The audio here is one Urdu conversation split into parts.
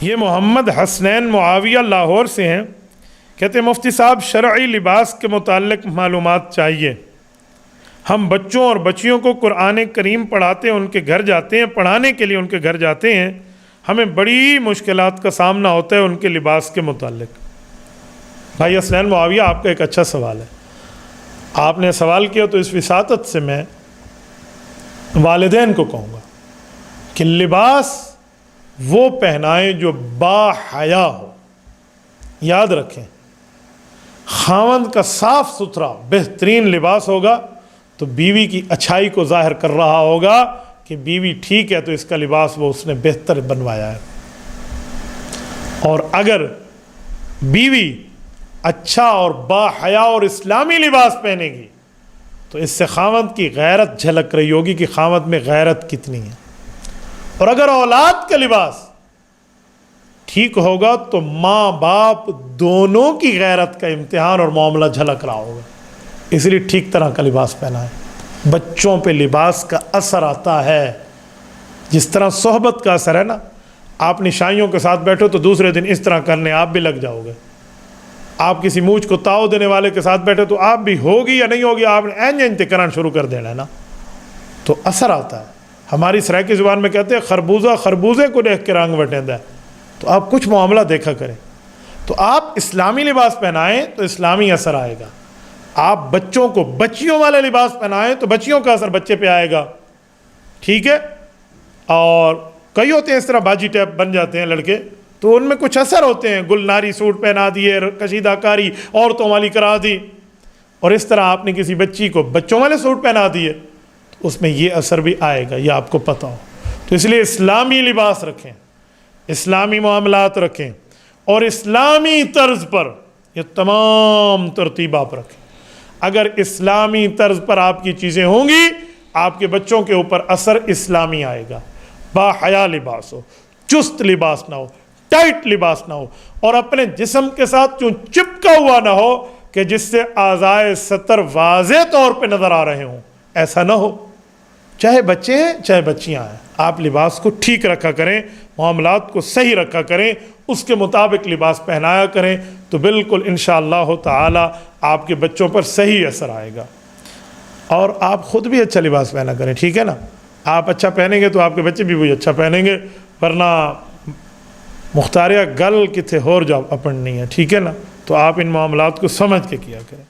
یہ محمد حسنین معاویہ لاہور سے ہیں، کہتے ہیں مفتی صاحب شرعی لباس کے متعلق معلومات چاہیے۔ ہم بچوں اور بچیوں کو قرآن کریم پڑھاتے ہیں، ان کے گھر جاتے ہیں، پڑھانے کے لیے ان کے گھر جاتے ہیں، ہمیں بڑی مشکلات کا سامنا ہوتا ہے ان کے لباس کے متعلق۔ بھائی حسنین معاویہ، آپ کا ایک اچھا سوال ہے، آپ نے سوال کیا تو اس وساطت سے میں والدین کو کہوں گا کہ لباس وہ پہنائیں جو با حیا ہو۔ یاد رکھیں، خاوند کا صاف ستھرا بہترین لباس ہوگا تو بیوی کی اچھائی کو ظاہر کر رہا ہوگا کہ بیوی ٹھیک ہے تو اس کا لباس وہ اس نے بہتر بنوایا ہے۔ اور اگر بیوی اچھا اور با حیا اور اسلامی لباس پہنے گی تو اس سے خاوند کی غیرت جھلک رہی ہوگی کہ خاوند میں غیرت کتنی ہے۔ اور اگر اولاد کا لباس ٹھیک ہوگا تو ماں باپ دونوں کی غیرت کا امتحان اور معاملہ جھلک رہا ہوگا۔ اس لیے ٹھیک طرح کا لباس پہنا ہے۔ بچوں پہ لباس کا اثر آتا ہے، جس طرح صحبت کا اثر ہے نا، آپ نشائیوں کے ساتھ بیٹھو تو دوسرے دن اس طرح کرنے آپ بھی لگ جاؤ گے۔ آپ کسی مونچھ کو تاؤ دینے والے کے ساتھ بیٹھے تو آپ بھی ہوگی یا نہیں ہوگی، آپ نے این کرنا شروع کر دینا ہے نا، تو اثر آتا ہے۔ ہماری سرائکی زبان میں کہتے ہیں خربوزہ خربوزے کو دیکھ کے رنگ وٹیندا ہے، تو آپ کچھ معاملہ دیکھا کریں۔ تو آپ اسلامی لباس پہنائیں تو اسلامی اثر آئے گا، آپ بچوں کو بچیوں والے لباس پہنائیں تو بچیوں کا اثر بچے پہ آئے گا، ٹھیک ہے۔ اور کئی ہوتے ہیں اس طرح باجی ٹیپ بن جاتے ہیں لڑکے، تو ان میں کچھ اثر ہوتے ہیں، گلناری سوٹ پہنا دیے، کشیدہ کاری عورتوں والی کرا دی، اور اس طرح آپ نے کسی بچی کو بچوں والے سوٹ پہنا دیے تو اس میں یہ اثر بھی آئے گا، یہ آپ کو پتہ ہو۔ تو اس لیے اسلامی لباس رکھیں، اسلامی معاملات رکھیں، اور اسلامی طرز پر یہ تمام ترتیبات رکھیں۔ اگر اسلامی طرز پر آپ کی چیزیں ہوں گی، آپ کے بچوں کے اوپر اثر اسلامی آئے گا۔ با حیا لباس ہو، چست لباس نہ ہو، ٹائٹ لباس نہ ہو، اور اپنے جسم کے ساتھ چپکا ہوا نہ ہو کہ جس سے اعضائے سطر واضح طور پہ نظر آ رہے ہوں، ایسا نہ ہو۔ چاہے بچے ہیں چاہے بچیاں ہیں، آپ لباس کو ٹھیک رکھا کریں، معاملات کو صحیح رکھا کریں، اس کے مطابق لباس پہنایا کریں، تو بالکل انشاءاللہ تعالی آپ کے بچوں پر صحیح اثر آئے گا۔ اور آپ خود بھی اچھا لباس پہنا کریں، ٹھیک ہے نا۔ آپ اچھا پہنیں گے تو آپ کے بچے بھی وہی اچھا پہنیں گے، ورنہ مختاریہ گل کتھے ہور جا اپن نہیں ہے، ٹھیک ہے نا۔ تو آپ ان معاملات کو سمجھ کے کیا کریں۔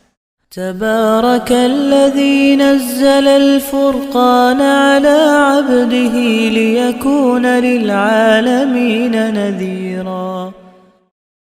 تبارك الذي نزل الفرقان على عبده ليكون للعالمين نذيرا